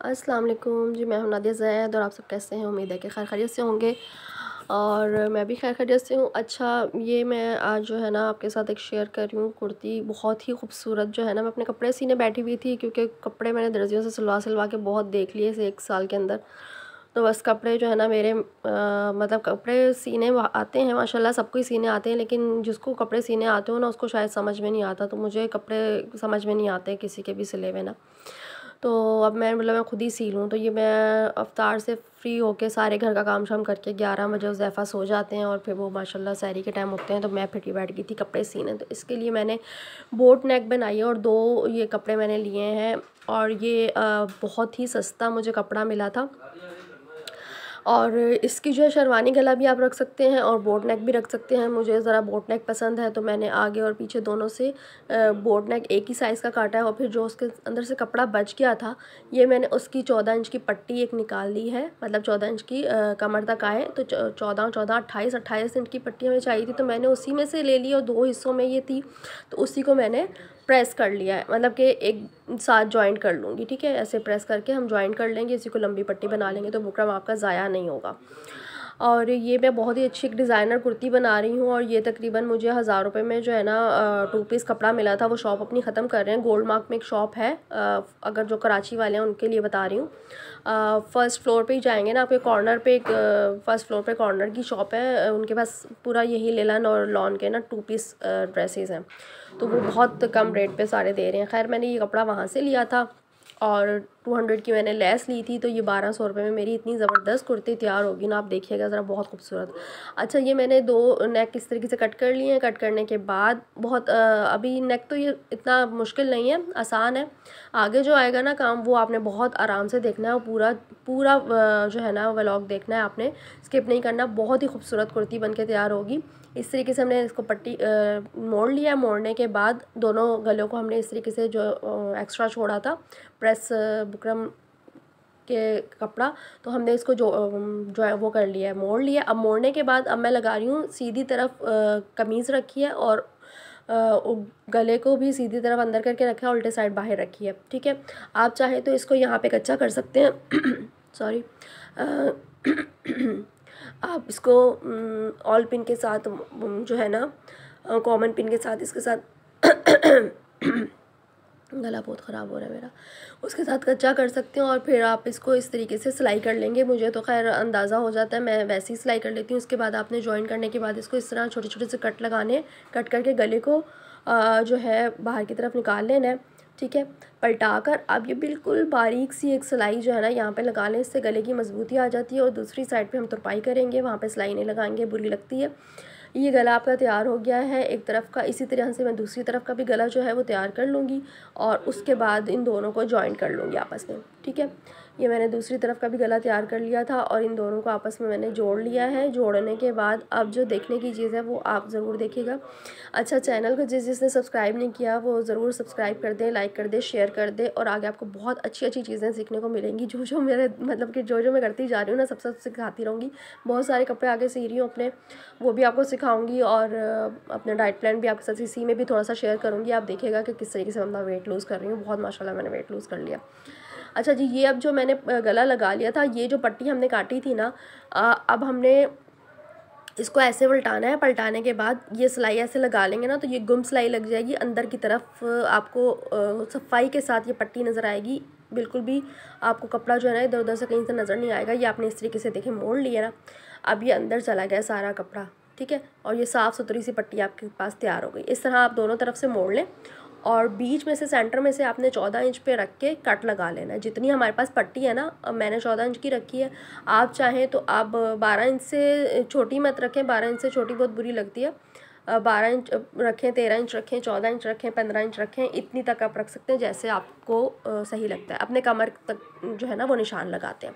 अस्सलाम वालेकुम जी, मैं हूं नादिया ज़ैद और आप सब कैसे हैं। उम्मीद है कि खैर खैरियत से होंगे और मैं भी खैर खैरियत से हूँ। अच्छा, ये मैं आज जो है ना आपके साथ एक शेयर कर रही हूँ कुर्ती, बहुत ही खूबसूरत जो है ना। मैं अपने कपड़े सीने बैठी हुई थी क्योंकि कपड़े मैंने दर्जियों से सिलवा सिलवा के बहुत देख लिए इसे 1 साल के अंदर। तो बस कपड़े जो है ना मेरे मतलब कपड़े सीने आते हैं माशाल्लाह, सबको ही सीने आते हैं, लेकिन जिसको कपड़े सीने आते हो ना उसको शायद समझ में नहीं आता। तो मुझे कपड़े समझ में नहीं आते किसी के भी सिले हुए ना। तो अब मैं खुद ही सी लूँ। तो ये मैं अफ्तार से फ्री होके सारे घर का काम शाम करके 11 बजे हुज़ैफ़ा सो जाते हैं और फिर वो माशाल्लाह सहरी के टाइम उठते हैं। तो मैं फिर ही बैठ गई थी कपड़े सीने। तो इसके लिए मैंने बोट नेक बनाई है और 2 ये कपड़े मैंने लिए हैं और ये बहुत ही सस्ता मुझे कपड़ा मिला था। और इसकी जो है शेरवानी गला भी आप रख सकते हैं और बोट नेक भी रख सकते हैं। मुझे ज़रा बोट नेक पसंद है तो मैंने आगे और पीछे दोनों से बोट नेक एक ही साइज़ का काटा है और फिर जो उसके अंदर से कपड़ा बच गया था, ये मैंने उसकी 14 इंच की पट्टी एक निकाल ली है। मतलब 14 इंच की कमर तक आए तो 14 28 इंच की पट्टी हमें चाहिए थी, तो मैंने उसी में से ले ली और 2 हिस्सों में ये थी, तो उसी को मैंने प्रेस कर लिया है। मतलब कि एक साथ जॉइंट कर लूँगी, ठीक है। ऐसे प्रेस करके हम जॉइंट कर लेंगे, इसी को लंबी पट्टी बना लेंगे तो बुकरम आपका ज़ाया नहीं होगा। और ये मैं बहुत ही अच्छी एक डिज़ाइनर कुर्ती बना रही हूँ और ये तकरीबन मुझे 1000 रुपये में जो है ना 2 पीस कपड़ा मिला था। वो शॉप अपनी ख़त्म कर रहे हैं। गोल्ड मार्क में एक शॉप है, अगर जो कराची वाले हैं उनके लिए बता रही हूँ। फर्स्ट फ्लोर पे ही जाएंगे ना, आपके कॉर्नर पे एक फर्स्ट फ्लोर पे कॉर्नर की शॉप है। उनके पास पूरा यही लेलन और लॉन के ना 2 पीस ड्रेसेस हैं, तो वो बहुत कम रेट पे सारे दे रहे हैं। खैर मैंने ये कपड़ा वहाँ से लिया था और 200 की मैंने लेस ली थी, तो ये 1200 रुपये में मेरी इतनी ज़बरदस्त कुर्ती तैयार होगी ना, आप देखिएगा ज़रा, बहुत खूबसूरत। अच्छा, ये मैंने 2 नेक इस तरीके से कट कर लिए हैं। कट करने के बाद बहुत अभी नेक तो ये इतना मुश्किल नहीं है, आसान है। आगे जो आएगा ना काम वो आपने बहुत आराम से देखना है और पूरा पूरा जो है ना व्लॉग देखना है आपने, स्किप नहीं करना। बहुत ही खूबसूरत कुर्ती बन के तैयार होगी। इस तरीके से हमने इसको पट्टी मोड़ लिया। मोड़ने के बाद दोनों गलों को हमने इस तरीके से जो एक्स्ट्रा छोड़ा था प्रेस बुकरम के कपड़ा, तो हमने इसको जो है वो कर लिया है, मोड़ लिया। अब मोड़ने के बाद अब मैं लगा रही हूँ सीधी तरफ कमीज़ रखी है और गले को भी सीधी तरफ अंदर करके रखा है, उल्टे साइड बाहर रखी है, ठीक है। आप चाहे तो इसको यहाँ पे कच्चा कर सकते हैं सॉरी आप इसको ऑल पिन के साथ जो है ना कॉमन पिन के साथ, इसके साथ गला बहुत ख़राब हो रहा है मेरा, उसके साथ कच्चा कर सकते हैं और फिर आप इसको इस तरीके से सिलाई कर लेंगे। मुझे तो खैर अंदाज़ा हो जाता है, मैं वैसे ही सिलाई कर लेती हूँ। उसके बाद आपने जॉइन करने के बाद इसको इस तरह छोटे छोटे से कट लगाने, कट करके गले को जो है बाहर की तरफ निकाल लेना है, ठीक है। पलटा कर आप ये बिल्कुल बारीक सी एक सिलाई जो है ना यहाँ पे लगा लें, इससे गले की मजबूती आ जाती है। और दूसरी साइड पे हम तुरपाई करेंगे, वहाँ पे सिलाई नहीं लगाएंगे, बुरी लगती है। ये गला आपका तैयार हो गया है एक तरफ का। इसी तरह से मैं दूसरी तरफ का भी गला जो है वो तैयार कर लूँगी और उसके बाद इन दोनों को जॉइन कर लूँगी आपस में, ठीक है। ये मैंने दूसरी तरफ का भी गला तैयार कर लिया था और इन दोनों को आपस में मैंने जोड़ लिया है। जोड़ने के बाद अब जो देखने की चीज़ है वो आप ज़रूर देखिएगा। अच्छा, चैनल को जिसने सब्सक्राइब नहीं किया वो ज़रूर सब्सक्राइब कर दें, लाइक कर दें, शेयर कर दें और आगे आपको बहुत अच्छी अच्छी चीज़ें सीखने को मिलेंगी। जो मेरे मतलब कि जो मैं करती जा रही हूँ ना, सब सिखाती रहूँगी। बहुत सारे कपड़े आगे सी रही हूँ अपने, वो भी आपको सिखाऊंगी और अपना डाइट प्लान भी आपके साथ इसी में भी थोड़ा सा शेयर करूँगी। आप देखिएगा कि किस तरीके से मैं वेट लूज़ कर रही हूँ। बहुत माशाल्लाह मैंने वेट लूज़ कर लिया। अच्छा जी, ये अब जो मैंने गला लगा लिया था, ये जो पट्टी हमने काटी थी ना, अब हमने इसको ऐसे उल्टाना है। पलटाने के बाद ये सिलाई ऐसे लगा लेंगे ना तो ये गुम सिलाई लग जाएगी अंदर की तरफ। आपको सफाई के साथ ये पट्टी नज़र आएगी, बिल्कुल भी आपको कपड़ा जो है ना इधर उधर से कहीं से नज़र नहीं आएगा। ये आपने इस तरीके से देखें मोड़ लिया ना, अब ये अंदर चला गया सारा कपड़ा, ठीक है। और ये साफ़ सुथरी सी पट्टी आपके पास तैयार हो गई। इस तरह आप दोनों तरफ से मोड़ लें और बीच में से सेंटर में से आपने 14 इंच पे रख के कट लगा लेना है। जितनी हमारे पास पट्टी है ना, अब मैंने 14 इंच की रखी है, आप चाहें तो आप 12 इंच से छोटी मत रखें, 12 इंच से छोटी बहुत बुरी लगती है। 12 इंच रखें, 13 इंच रखें, 14 इंच रखें, 15 इंच रखें, इतनी तक आप रख सकते हैं जैसे आपको सही लगता है। अपने कमर तक जो है ना वो निशान लगाते हैं।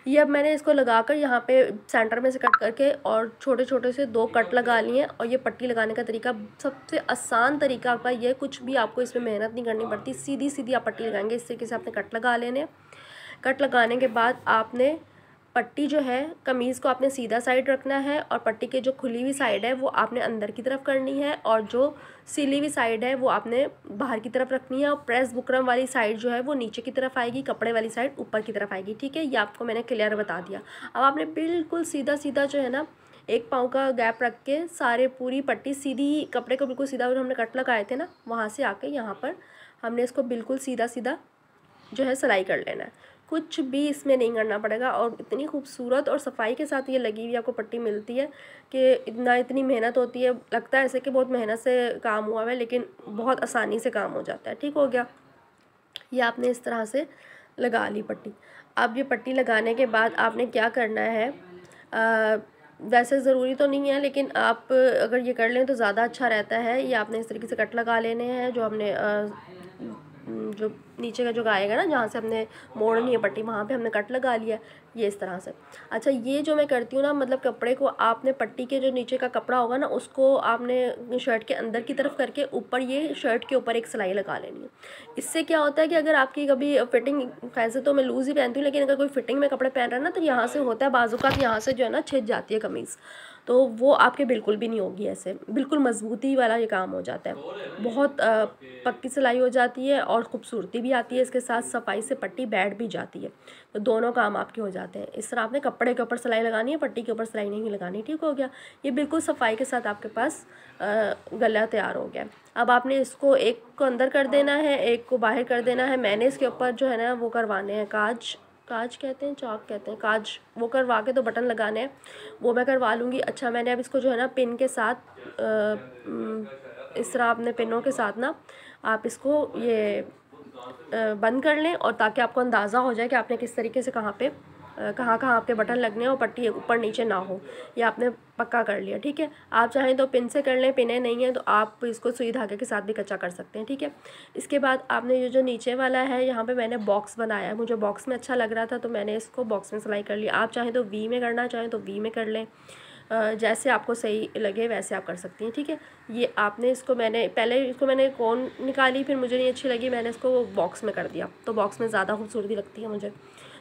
ये अब मैंने इसको लगाकर यहाँ पे सेंटर में से कट करके और छोटे छोटे से 2 कट लगा लिए। और ये पट्टी लगाने का तरीका सबसे आसान तरीका आपका ये, कुछ भी आपको इसमें मेहनत नहीं करनी पड़ती, सीधी सीधी आप पट्टी लगाएंगे। इस तरीके से आपने कट लगा लेने। कट लगाने के बाद आपने पट्टी जो है कमीज़ को आपने सीधा साइड रखना है और पट्टी के जो खुली हुई साइड है वो आपने अंदर की तरफ करनी है और जो सिली हुई साइड है वो आपने बाहर की तरफ रखनी है और प्रेस बुकरम वाली साइड जो है वो नीचे की तरफ आएगी, कपड़े वाली साइड ऊपर की तरफ आएगी। ठीक है, ये आपको मैंने क्लियर बता दिया। अब आपने बिल्कुल सीधा सीधा जो है ना 1 पाँव का गैप रख के सारे पूरी पट्टी सीधी कपड़े को बिल्कुल सीधा, और हमने कट लगाए थे ना वहाँ से आके यहाँ पर हमने इसको बिल्कुल सीधा सीधा जो है सिलाई कर लेना है। कुछ भी इसमें नहीं करना पड़ेगा और इतनी खूबसूरत और सफाई के साथ ये लगी हुई आपको पट्टी मिलती है कि इतनी मेहनत होती है, लगता है ऐसे कि बहुत मेहनत से काम हुआ है, लेकिन बहुत आसानी से काम हो जाता है। ठीक हो गया, ये आपने इस तरह से लगा ली पट्टी। अब ये पट्टी लगाने के बाद आपने क्या करना है, वैसे ज़रूरी तो नहीं है लेकिन आप अगर ये कर लें तो ज़्यादा अच्छा रहता है। ये आपने इस तरीके से कट लगा लेने हैं, जो हमने जो नीचे का जो आएगा ना जहाँ से हमने मोड़नी है पट्टी वहाँ पे हमने कट लगा लिया, ये इस तरह से। अच्छा, ये जो मैं करती हूँ ना, मतलब कपड़े को आपने पट्टी के जो नीचे का कपड़ा होगा ना उसको आपने शर्ट के अंदर की तरफ करके ऊपर ये शर्ट के ऊपर एक सिलाई लगा लेनी है। इससे क्या होता है कि अगर आपकी कभी फिटिंग, वैसे तो मैं लूज़ ही पहनती हूँ लेकिन अगर कोई फिटिंग में कपड़े पहन रहा है ना तो यहाँ से होता है बाजू का, यहाँ से जो है ना छिद जाती है कमीज़, तो वो आपके बिल्कुल भी नहीं होगी, ऐसे बिल्कुल मजबूती वाला ये काम हो जाता है। बहुत पक्की सिलाई हो जाती है और ख़ूबसूरती भी आती है, इसके साथ सफाई से पट्टी बैठ भी जाती है, तो दोनों काम आपके हो जाते हैं। इस तरह आपने कपड़े के ऊपर सिलाई लगानी है, पट्टी के ऊपर सिलाई नहीं लगानी। ठीक हो गया, ये बिल्कुल सफाई के साथ आपके पास गला तैयार हो गया। अब आपने इसको एक को अंदर कर देना है, एक को बाहर कर देना है। मैंने इसके ऊपर जो है ना वो करवाने हैं काज कहते हैं, चाक कहते हैं, काज, वो करवा के तो बटन लगाने हैं, वो मैं करवा लूँगी। अच्छा, मैंने अब इसको जो है ना पिन के साथ इस तरह अपने पिनों के साथ ना आप इसको ये बंद कर लें, और ताकि आपको अंदाज़ा हो जाए कि आपने किस तरीके से कहाँ कहाँ आपके बटन लगने हैं और पट्टी ऊपर नीचे ना हो, ये आपने पक्का कर लिया। ठीक है, आप चाहें तो पिन से कर लें, पिने नहीं है तो आप इसको सुई धागे के साथ भी कच्चा कर सकते हैं। ठीक है, इसके बाद आपने ये जो नीचे वाला है यहाँ पे मैंने बॉक्स बनाया है, मुझे बॉक्स में अच्छा लग रहा था तो मैंने इसको बॉक्स में सिलाई कर लिया। आप चाहें तो वी में करना चाहें तो वी में कर लें, जैसे आपको सही लगे वैसे आप कर सकती हैं। ठीक है, ये आपने इसको मैंने कोन निकाली, फिर मुझे नहीं अच्छी लगी, मैंने इसको बॉक्स में कर दिया, तो बॉक्स में ज़्यादा खूबसूरती लगती है मुझे,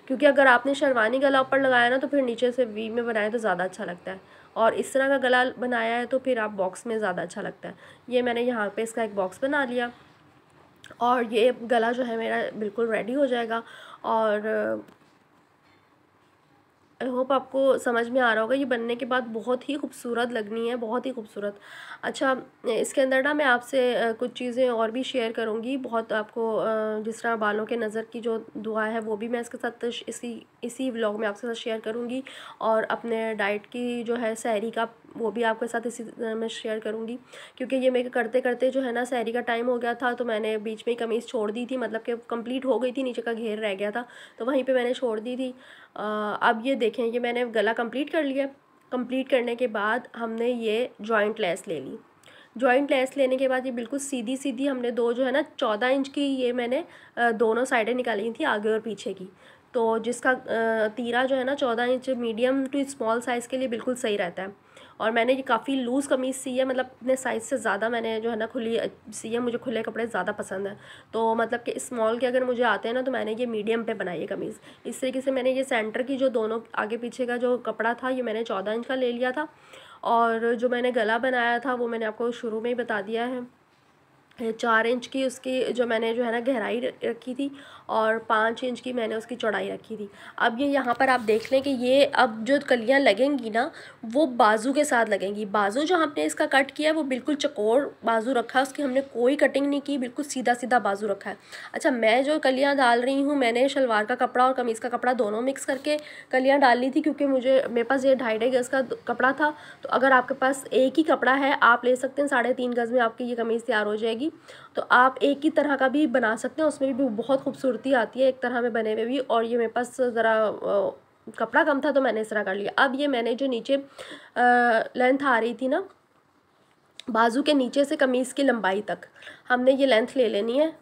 क्योंकि अगर आपने शेरवानी गला ऊपर लगाया ना तो फिर नीचे से वी में बनाए तो ज़्यादा अच्छा लगता है, और इस तरह का गला बनाया है तो फिर आप बॉक्स में ज़्यादा अच्छा लगता है। ये मैंने यहाँ पे इसका एक बॉक्स बना लिया और ये गला जो है मेरा बिल्कुल रेडी हो जाएगा। और आई होप आपको समझ में आ रहा होगा, ये बनने के बाद बहुत ही खूबसूरत लगनी है, बहुत ही खूबसूरत। अच्छा, इसके अंदर ना मैं आपसे कुछ चीज़ें और भी शेयर करूँगी, बहुत आपको जिस तरह बालों के नज़र की जो दुआ है वो भी मैं इसके साथ इसी व्लॉग में आपके साथ शेयर करूँगी, और अपने डाइट की जो है सहरी का वो भी आपके साथ इसी में शेयर करूँगी, क्योंकि ये मेरे करते करते जो है ना सहरी का टाइम हो गया था, तो मैंने बीच में ही कमीज़ छोड़ दी थी, मतलब कि कंप्लीट हो गई थी, नीचे का घेर रह गया था तो वहीं पे मैंने छोड़ दी थी। अब ये देखें, ये मैंने गला कंप्लीट कर लिया। कंप्लीट करने के बाद हमने ये जॉइंट लेस ले ली। जॉइंट लेस लेने के बाद ये बिल्कुल सीधी सीधी हमने दो जो है ना 14 इंच की ये मैंने दोनों साइडें निकाली थी, आगे और पीछे की, तो जिसका तीरा जो है ना 14 inch medium to small size के लिए बिल्कुल सही रहता है। और मैंने ये काफ़ी लूज़ कमीज़ सी है, मतलब अपने साइज़ से ज़्यादा मैंने जो है ना खुली सी है, मुझे खुले कपड़े ज़्यादा पसंद है, तो मतलब कि स्मॉल के अगर मुझे आते हैं ना तो मैंने ये मीडियम पे बनाई है कमीज़। इस तरीके से मैंने ये सेंटर की जो दोनों आगे पीछे का जो कपड़ा था ये मैंने 14 इंच का ले लिया था, और जो मैंने गला बनाया था वो मैंने आपको शुरू में ही बता दिया है, 4 इंच की उसकी जो मैंने जो है ना गहराई रखी थी, और 5 इंच की मैंने उसकी चौड़ाई रखी थी। अब ये यहाँ पर आप देख लें कि ये अब जो कलियाँ लगेंगी ना वो बाजू के साथ लगेंगी। बाजू जो हमने इसका कट किया है वो बिल्कुल चौकोर बाजू रखा है, उसकी हमने कोई कटिंग नहीं की, बिल्कुल सीधा सीधा बाजू रखा है। अच्छा, मैं जो कलियाँ डाल रही हूँ, मैंने शलवार का कपड़ा और कमीज़ का कपड़ा दोनों मिक्स करके कलियाँ डाल ली थी, क्योंकि मेरे पास ये 2.5 गज़ का कपड़ा था, तो अगर आपके पास एक ही कपड़ा है आप ले सकते हैं, 3.5 गज़ में आपकी ये कमीज़ तैयार हो जाएगी। तो आप एक ही तरह का भी बना सकते हैं, उसमें भी बहुत खूबसूरती आती है एक तरह में बने हुए भी, और ये मेरे पास ज़रा कपड़ा कम था तो मैंने इस तरह कर लिया। अब ये मैंने जो नीचे लेंथ आ रही थी ना बाजू के नीचे से कमीज़ की लंबाई तक हमने ये लेंथ ले लेनी है।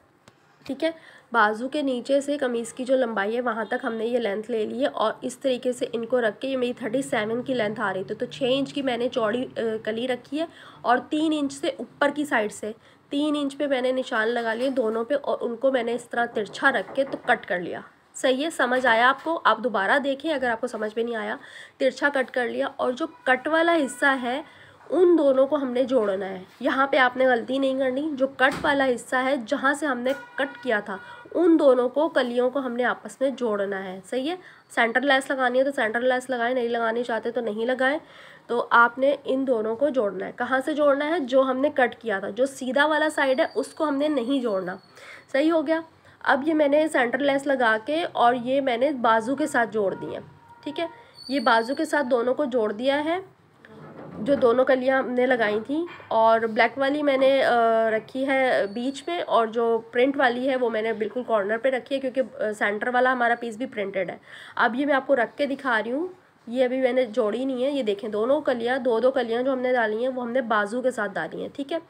ठीक है, बाजू के नीचे से कमीज़ की जो लंबाई है वहाँ तक हमने ये लेंथ ले ली है, और इस तरीके से इनको रख के ये मेरी 37 की लेंथ आ रही थी, तो 6 इंच की मैंने चौड़ी कली रखी है, और 3 इंच से ऊपर की साइड से 3 इंच पे मैंने निशान लगा लिए दोनों पे, और उनको मैंने इस तरह तिरछा रख के तो कट कर लिया। सही है, समझ आया आपको? आप दोबारा देखें अगर आपको समझ में नहीं आया। तिरछा कट कर लिया और जो कट वाला हिस्सा है उन दोनों को हमने जोड़ना है। यहाँ पे आपने गलती नहीं करनी, जो कट वाला हिस्सा है जहाँ से हमने कट किया था उन दोनों को, कलियों को हमने आपस में जोड़ना है। सही है, सेंटर लेस लगानी है तो सेंटर लेस लगाएं, नहीं लगानी चाहते तो नहीं लगाएं। तो आपने इन दोनों को जोड़ना है। कहाँ से जोड़ना है? जो हमने कट किया था, जो सीधा वाला साइड है उसको हमने नहीं जोड़ना। सही हो गया। अब ये मैंने सेंटर लेस लगा के और ये मैंने बाजू के साथ जोड़ दिए। ठीक है, ये बाजू के साथ दोनों को जोड़ दिया है, जो दोनों कलियां हमने लगाई थी। और ब्लैक वाली मैंने रखी है बीच में, और जो प्रिंट वाली है वो मैंने बिल्कुल कॉर्नर पे रखी है, क्योंकि सेंटर वाला हमारा पीस भी प्रिंटेड है। अब ये मैं आपको रख के दिखा रही हूँ, ये अभी मैंने जोड़ी नहीं है। ये देखें, दोनों कलियाँ, दो कलियाँ जो हमने डाली हैं वो हमने बाजू के साथ डाली हैं। ठीक है,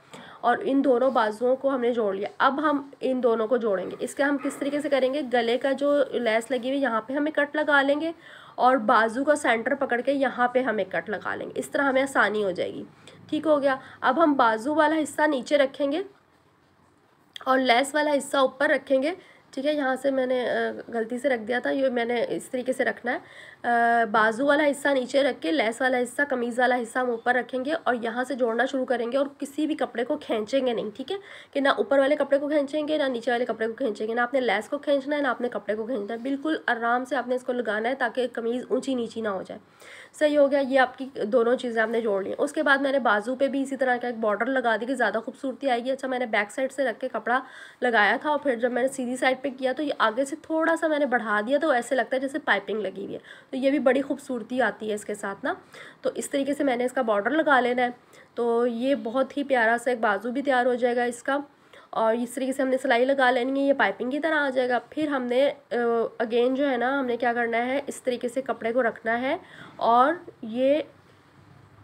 और इन दोनों बाजुओं को हमने जोड़ लिया। अब हम इन दोनों को जोड़ेंगे। इसका हम किस तरीके से करेंगे? गले का जो लेस लगी हुई यहाँ पे हमें कट लगा लेंगे और बाजू का सेंटर पकड़ के यहाँ पे हमें कट लगा लेंगे। इस तरह हमें आसानी हो जाएगी। ठीक हो गया। अब हम बाजू वाला हिस्सा नीचे रखेंगे और लेस वाला हिस्सा ऊपर रखेंगे। ठीक है, यहाँ से मैंने गलती से रख दिया था, ये मैंने इस तरीके से रखना है। बाजू वाला हिस्सा नीचे रख के लेस वाला हिस्सा, कमीज़ वाला हिस्सा हम ऊपर रखेंगे और यहाँ से जोड़ना शुरू करेंगे और किसी भी कपड़े को खींचेंगे नहीं। ठीक है, कि ना ऊपर वाले कपड़े को खींचेंगे ना नीचे वाले कपड़े को खींचेंगे, ना आपने लेस को खींचना है ना आपने कपड़े को खींचना है। बिल्कुल आराम से आपने इसको लगाना है ताकि कमीज़ ऊँची नीची ना हो जाए। सही हो गया। ये आपकी दोनों चीज़ें आपने जोड़ ली। उसके बाद मैंने बाजू पे भी इसी तरह का एक बॉर्डर लगा दी कि ज़्यादा खूबसूरती आएगी। अच्छा, मैंने बैक साइड से रख के कपड़ा लगाया था और फिर जब मैंने सीधी साइड पे किया तो ये आगे से थोड़ा सा मैंने बढ़ा दिया, तो ऐसे लगता है जैसे पाइपिंग लगी हुई है। तो ये भी बड़ी खूबसूरती आती है इसके साथ ना। तो इस तरीके से मैंने इसका बॉर्डर लगा लेना है। तो ये बहुत ही प्यारा सा एक बाजू भी तैयार हो जाएगा इसका। और इस तरीके से हमने सिलाई लगा लेनी है, ये पाइपिंग की तरह आ जाएगा। फिर हमने अगेन जो है ना, हमने क्या करना है, इस तरीके से कपड़े को रखना है और ये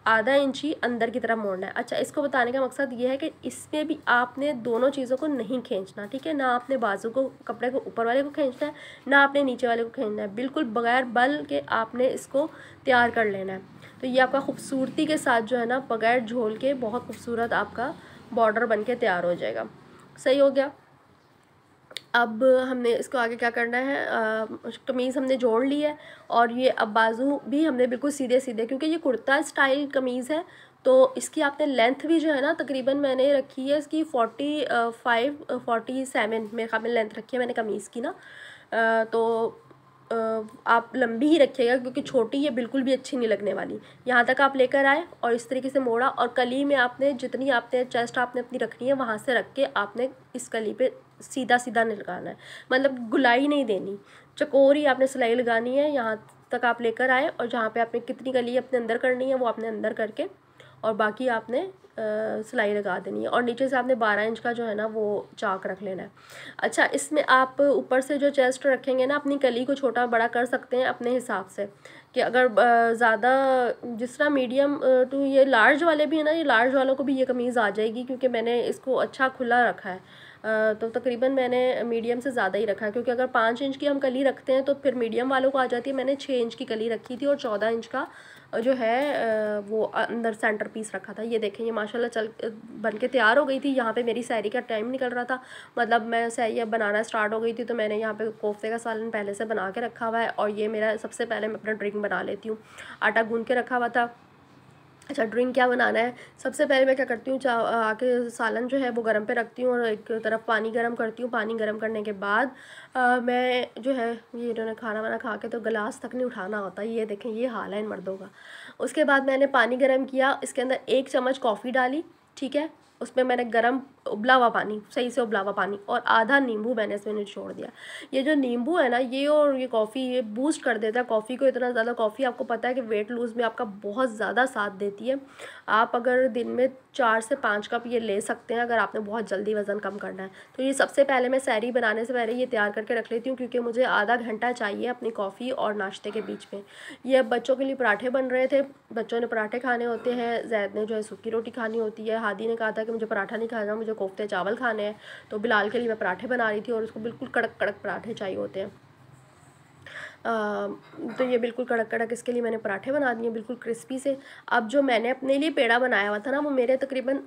आधा इंची अंदर की तरफ मोड़ना है। अच्छा, इसको बताने का मकसद ये है कि इसमें भी आपने दोनों चीज़ों को नहीं खींचना। ठीक है, ना आपने बाजू को, कपड़े को ऊपर वाले को खींचना है, ना आपने नीचे वाले को खींचना है। बिल्कुल बगैर बल के आपने इसको तैयार कर लेना है। तो ये आपका खूबसूरती के साथ जो है ना, बगैर झोल के बहुत खूबसूरत आपका बॉर्डर बन के तैयार हो जाएगा। सही हो गया। अब हमने इसको आगे क्या करना है, कमीज़ हमने जोड़ ली है और ये अब बाजू भी हमने बिल्कुल सीधे सीधे, क्योंकि ये कुर्ता स्टाइल कमीज़ है तो इसकी आपने लेंथ भी जो है ना, तकरीबन मैंने रखी है इसकी 47 मेरे ख्याल में लेंथ रखी है मैंने कमीज़ की ना। तो आप लंबी ही रखिएगा, क्योंकि छोटी ये बिल्कुल भी अच्छी नहीं लगने वाली। यहाँ तक आप लेकर आए और इस तरीके से मोड़ा और कली में आपने जितनी आपने चेस्ट आपने अपनी रखनी है वहाँ से रख के आपने इस कली पे सीधा सीधा नहीं लगाना है, मतलब गुलाई नहीं देनी, चकोर ही आपने सिलाई लगानी है। यहाँ तक आप लेकर आए और जहाँ पे आपने कितनी कली अपने अंदर करनी है वो आपने अंदर करके और बाकी आपने सिलाई लगा देनी है। और नीचे से आपने 12 इंच का जो है ना वो चाक रख लेना है। अच्छा, इसमें आप ऊपर से जो चेस्ट रखेंगे ना, अपनी कली को छोटा बड़ा कर सकते हैं अपने हिसाब से, कि अगर ज़्यादा जिस तरह मीडियम टू ये लार्ज वाले भी है ना, ये लार्ज वालों को भी ये कमीज़ आ जाएगी, क्योंकि मैंने इसको अच्छा खुला रखा है। तो तकरीबन मैंने मीडियम से ज़्यादा ही रखा है, क्योंकि अगर 5 इंच की हम कली रखते हैं तो फिर मीडियम वालों को आ जाती है। मैंने 6 इंच की कली रखी थी और 14 इंच का जो है वो अंदर सेंटर पीस रखा था। ये देखें, ये माशाल्लाह चल बन के तैयार हो गई थी। यहाँ पे मेरी सैरी का टाइम निकल रहा था, मतलब मैं सैरी अब बनाना स्टार्ट हो गई थी, तो मैंने यहाँ पे कोफ्ते का सालन पहले से बना के रखा हुआ है। और ये मेरा सबसे पहले मैं अपना ड्रिंक बना लेती हूँ। आटा गूँध के रखा हुआ था। अच्छा, ड्रिंक क्या बनाना है, सबसे पहले मैं क्या करती हूँ, आके सालन जो है वो गर्म पे रखती हूँ और एक तरफ पानी गर्म करती हूँ। पानी गर्म करने के बाद मैं जो है, ये इन्होंने खाना वाना खा के तो गिलास तक नहीं उठाना होता, ये देखें ये हाल है इन मर्दों का। उसके बाद मैंने पानी गर्म किया, इसके अंदर 1 चम्मच कॉफ़ी डाली। ठीक है, उसमें मैंने गरम उबला हुआ पानी, सही से उबला हुआ पानी और आधा नींबू मैंने इसमें निचोड़ दिया। ये जो नींबू है ना, ये और ये कॉफ़ी ये बूस्ट कर देता है कॉफ़ी को इतना ज़्यादा। कॉफ़ी आपको पता है कि वेट लूज़ में आपका बहुत ज़्यादा साथ देती है। आप अगर दिन में 4 से 5 कप ये ले सकते हैं अगर आपने बहुत जल्दी वज़न कम करना है। तो ये सबसे पहले मैं सैरी बनाने से पहले ये तैयार करके रख लेती हूँ, क्योंकि मुझे आधा घंटा चाहिए अपनी कॉफ़ी और नाश्ते के बीच में। ये अब बच्चों के लिए पराठे बन रहे थे, बच्चों ने पराठे खाने होते हैं, जैद ने जो है सूखी रोटी खानी होती है, हादी ने कहा था कि मुझे पराठा नहीं खाना, मुझे कोफ्ते चावल खाने हैं। तो बिलाल के लिए मैं पराठे बना रही थी और उसको बिल्कुल कड़क कड़क पराठे चाहिए होते हैं। तो ये बिल्कुल कड़क कड़क इसके लिए मैंने पराठे बना दिए बिल्कुल क्रिस्पी से। अब जो मैंने अपने लिए पेड़ा बनाया हुआ था ना, वो मेरे तकरीबन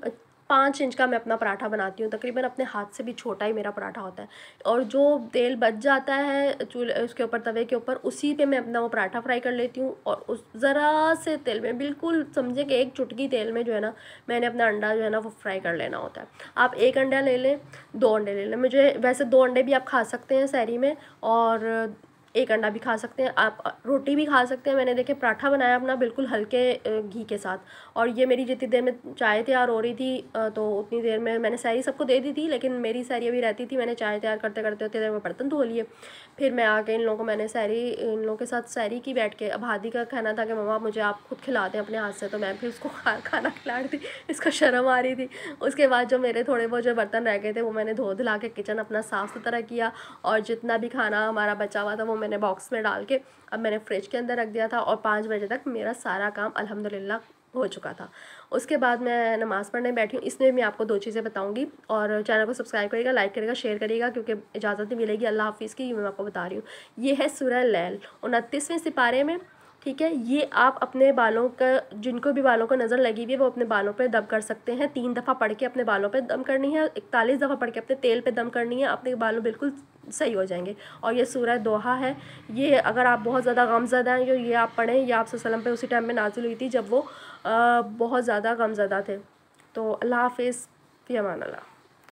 5 इंच का मैं अपना पराठा बनाती हूँ, तकरीबन अपने हाथ से भी छोटा ही मेरा पराठा होता है। और जो तेल बच जाता है चूल्हे उसके ऊपर, तवे के ऊपर, उसी पे मैं अपना वो पराठा फ्राई कर लेती हूँ। और उस ज़रा से तेल में, बिल्कुल समझे कि एक चुटकी तेल में जो है ना, मैंने अपना अंडा जो है ना वो फ्राई कर लेना होता है। आप 1 अंडा ले लें, 2 अंडे ले लें। मुझे वैसे 2 अंडे भी आप खा सकते हैं सहरी में, और 1 अंडा भी खा सकते हैं आप, रोटी भी खा सकते हैं। मैंने देखिए पराठा बनाया अपना बिल्कुल हल्के घी के साथ। और ये मेरी जितनी देर में चाय तैयार हो रही थी तो उतनी देर में मैंने सहरी सबको दे दी थी, लेकिन मेरी सहरी अभी रहती थी। मैंने चाय तैयार करते करते उतनी देर में बर्तन धो लिए। फिर मैं आके इन लोगों को मैंने इन लोगों के साथ सहरी की बैठ के। अब हादी का कहना था कि मम्मा मुझे आप खुद खिला दें अपने हाथ से, तो मैं फिर उसको खाना खिला रही थी, इसको शर्म आ रही थी। उसके बाद जो मेरे थोड़े बहुत जो बर्तन रह गए थे वो मैंने धो धुला के किचन अपना साफ़ सुथरा किया। और जितना भी खाना हमारा बचा हुआ था वो मैंने बॉक्स में डाल के अब मैंने फ्रिज के अंदर रख दिया था। और 5 बजे तक मेरा सारा काम अल्हम्दुलिल्लाह हो चुका था। उसके बाद मैं नमाज़ पढ़ने बैठी हूँ। इसमें मैं आपको 2 चीज़ें बताऊँगी, और चैनल को सब्सक्राइब करिएगा, लाइक करिएगा, शेयर करिएगा, क्योंकि इजाज़त नहीं मिलेगी अल्लाह हाफ़िज़ की। ये मैं आपको बता रही हूँ। ये है सूरह लैल 29वें सिपारे में, ठीक है। ये आप अपने बालों का, जिनको भी बालों को नज़र लगी हुई है वो अपने बालों पे दम कर सकते हैं। 3 दफ़ा पढ़ के अपने बालों पे दम करनी है, 41 दफ़ा पढ़ के अपने तेल पे दम करनी है। अपने बालों बिल्कुल सही हो जाएंगे। और ये सूरह दोहा है। ये अगर आप बहुत ज़्यादा गमज़दा हैं, जो ये आप पढ़ें, ये आप सल्लल्लाहु अलैहि वसल्लम पे उसी टाइम में नाज़िल हुई थी जब वो बहुत ज़्यादा गमज़दा थे। तो अल्लाह हाफ़िज़, फ़ी अमान अल्लाह।